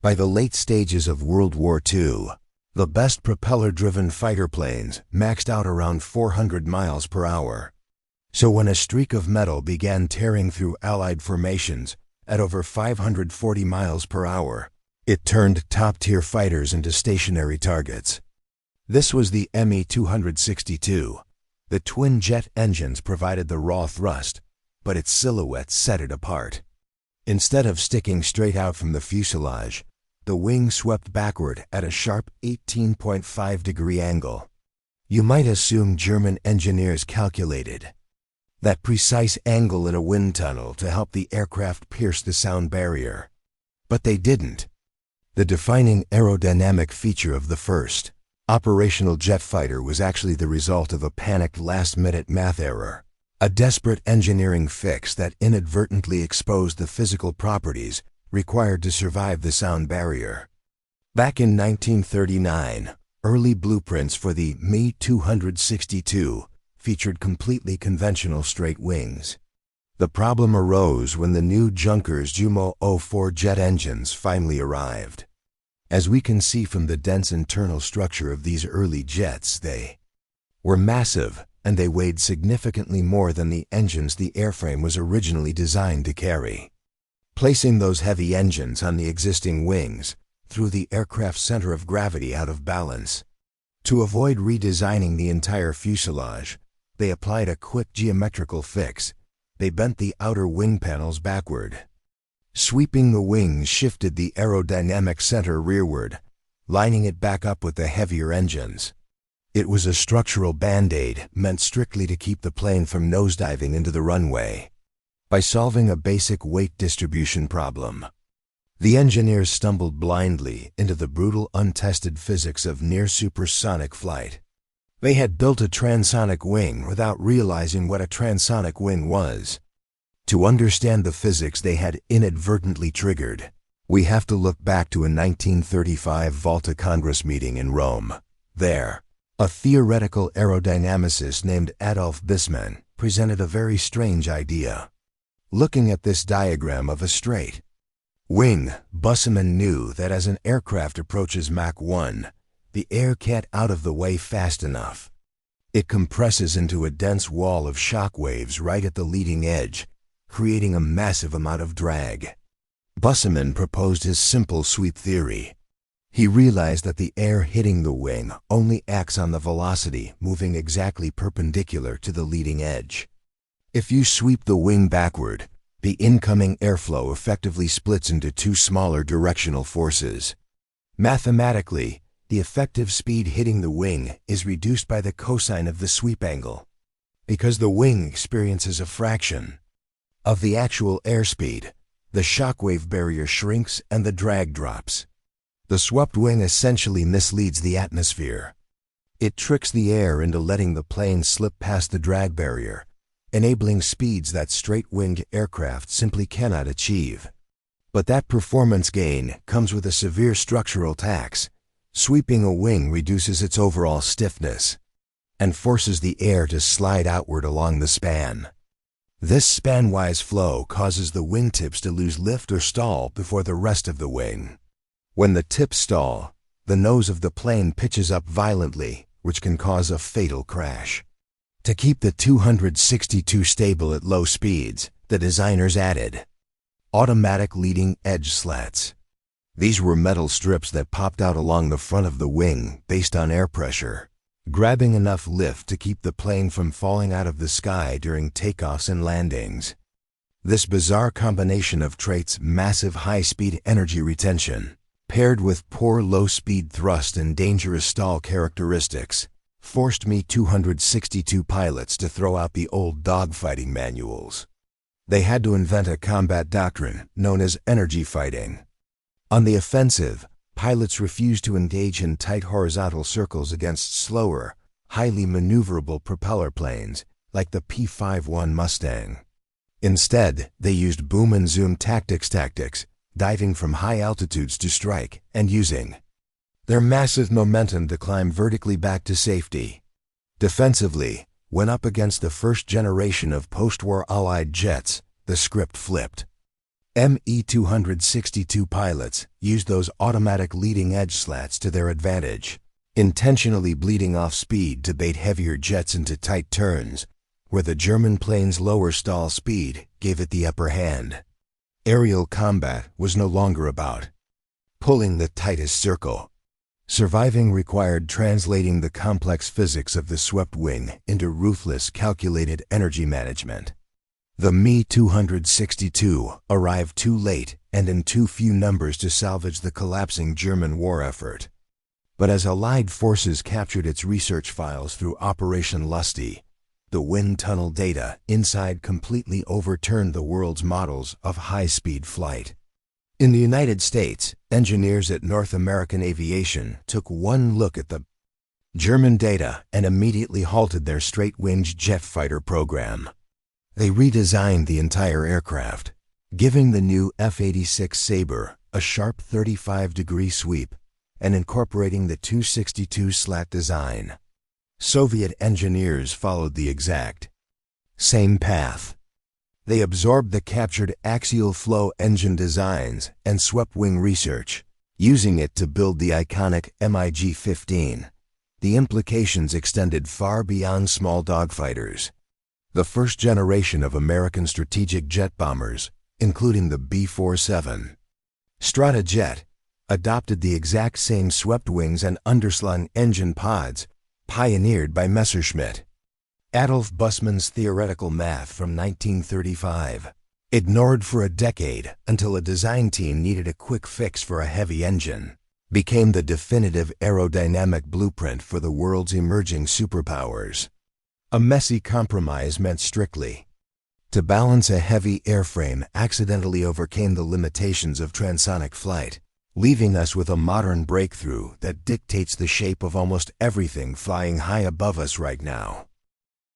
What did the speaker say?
By the late stages of World War II, the best propeller-driven fighter planes maxed out around 400 miles per hour. So when a streak of metal began tearing through Allied formations at over 540 miles per hour, it turned top-tier fighters into stationary targets. This was the Me-262. The twin-jet engines provided the raw thrust, but its silhouette set it apart. Instead of sticking straight out from the fuselage, the wing swept backward at a sharp 18.5-degree angle. You might assume German engineers calculated that precise angle in a wind tunnel to help the aircraft pierce the sound barrier. But they didn't. The defining aerodynamic feature of the first operational jet fighter was actually the result of a panicked last-minute math error, a desperate engineering fix that inadvertently exposed the physical properties required to survive the sound barrier. Back in 1939, early blueprints for the Me-262 featured completely conventional straight wings. The problem arose when the new Junkers Jumo 04 jet engines finally arrived. As we can see from the dense internal structure of these early jets, they were massive, and they weighed significantly more than the engines the airframe was originally designed to carry. Placing those heavy engines on the existing wings threw the aircraft's center of gravity out of balance. To avoid redesigning the entire fuselage, they applied a quick geometrical fix. They bent the outer wing panels backward. Sweeping the wings shifted the aerodynamic center rearward, lining it back up with the heavier engines. It was a structural band-aid meant strictly to keep the plane from nosediving into the runway. By solving a basic weight distribution problem, the engineers stumbled blindly into the brutal, untested physics of near-supersonic flight. They had built a transonic wing without realizing what a transonic wing was. To understand the physics they had inadvertently triggered, we have to look back to a 1935 Volta Congress meeting in Rome. There, a theoretical aerodynamicist named Adolf Bussmann presented a very strange idea. Looking at this diagram of a straight wing, Bussmann knew that as an aircraft approaches Mach 1, the air can't out of the way fast enough. It compresses into a dense wall of shock waves right at the leading edge, creating a massive amount of drag. Bussmann proposed his simple sweep theory. He realized that the air hitting the wing only acts on the velocity moving exactly perpendicular to the leading edge. If you sweep the wing backward, the incoming airflow effectively splits into two smaller directional forces. Mathematically, the effective speed hitting the wing is reduced by the cosine of the sweep angle, because the wing experiences a fraction of the actual airspeed. The shockwave barrier shrinks and the drag drops. The swept wing essentially misleads the atmosphere. It tricks the air into letting the plane slip past the drag barrier, enabling speeds that straight-winged aircraft simply cannot achieve. But that performance gain comes with a severe structural tax. Sweeping a wing reduces its overall stiffness and forces the air to slide outward along the span. This span-wise flow causes the wingtips to lose lift or stall before the rest of the wing. When the tips stall, the nose of the plane pitches up violently, which can cause a fatal crash. To keep the 262 stable at low speeds, the designers added automatic leading edge slats. These were metal strips that popped out along the front of the wing based on air pressure, grabbing enough lift to keep the plane from falling out of the sky during takeoffs and landings. This bizarre combination of traits, massive high-speed energy retention, paired with poor low-speed thrust and dangerous stall characteristics, forced Me-262 pilots to throw out the old dogfighting manuals. They had to invent a combat doctrine known as energy fighting. On the offensive, pilots refused to engage in tight horizontal circles against slower, highly maneuverable propeller planes like the P-51 Mustang. Instead, they used boom and zoom tactics, diving from high altitudes to strike and using their massive momentum to climb vertically back to safety. Defensively, when up against the first generation of post-war Allied jets, the script flipped. Me-262 pilots used those automatic leading-edge slats to their advantage, intentionally bleeding off speed to bait heavier jets into tight turns, where the German plane's lower stall speed gave it the upper hand. Aerial combat was no longer about pulling the tightest circle. Surviving required translating the complex physics of the swept wing into ruthless, calculated energy management. The Me-262 arrived too late and in too few numbers to salvage the collapsing German war effort. But as Allied forces captured its research files through Operation Lusty, the wind tunnel data inside completely overturned the world's models of high-speed flight. In the United States, engineers at North American Aviation took one look at the German data and immediately halted their straight-winged jet fighter program. They redesigned the entire aircraft, giving the new F-86 Sabre a sharp 35-degree sweep and incorporating the 262 slat design. Soviet engineers followed the exact same path. They absorbed the captured axial-flow engine designs and swept-wing research, using it to build the iconic MiG-15. The implications extended far beyond small dogfighters. The first generation of American strategic jet bombers, including the B-47 Stratojet, adopted the exact same swept wings and underslung engine pods pioneered by Messerschmitt. Adolf Bussmann's theoretical math from 1935, ignored for a decade until a design team needed a quick fix for a heavy engine, became the definitive aerodynamic blueprint for the world's emerging superpowers. A messy compromise meant strictly to balance a heavy airframe accidentally overcame the limitations of transonic flight, leaving us with a modern breakthrough that dictates the shape of almost everything flying high above us right now.